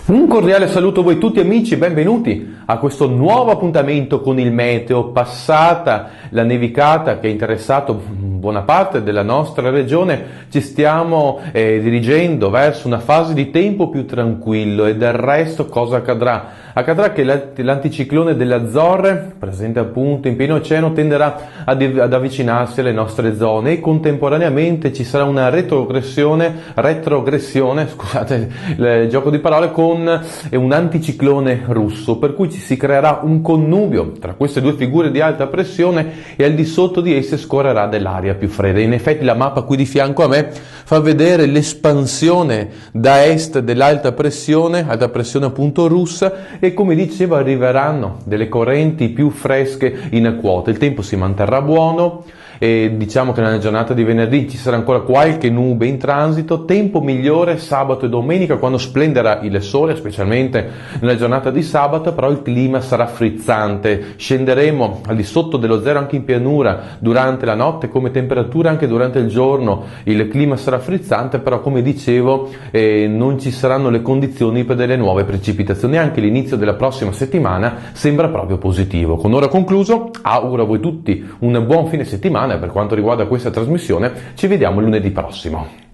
Un cordiale saluto a voi tutti amici, benvenuti a questo nuovo appuntamento con il meteo. Passata la nevicata che ha interessato buona parte della nostra regione, ci stiamo dirigendo verso una fase di tempo più tranquillo e del resto cosa accadrà? Accadrà che l'anticiclone delle Azzorre, presente appunto in pieno oceano, tenderà ad avvicinarsi alle nostre zone e contemporaneamente ci sarà una retrogressione, scusate il gioco di parole, con un anticiclone russo, per cui ci si creerà un connubio tra queste due figure di alta pressione e al di sotto di esse scorrerà dell'aria più fredda. In effetti la mappa qui di fianco a me fa vedere l'espansione da est dell'alta pressione appunto russa, e come dicevo arriveranno delle correnti più fresche in quota. Il tempo si manterrà buono e diciamo che nella giornata di venerdì ci sarà ancora qualche nube in transito, tempo migliore sabato e domenica quando splenderà il sole, specialmente nella giornata di sabato, però il clima sarà frizzante, scenderemo al di sotto dello zero anche in pianura durante la notte, come temperatura anche durante il giorno il clima sarà frizzante, però come dicevo non ci saranno le condizioni per delle nuove precipitazioni. Anche l'inizio della prossima settimana sembra proprio positivo. Con ora concluso, auguro a voi tutti un buon fine settimana e per quanto riguarda questa trasmissione ci vediamo lunedì prossimo.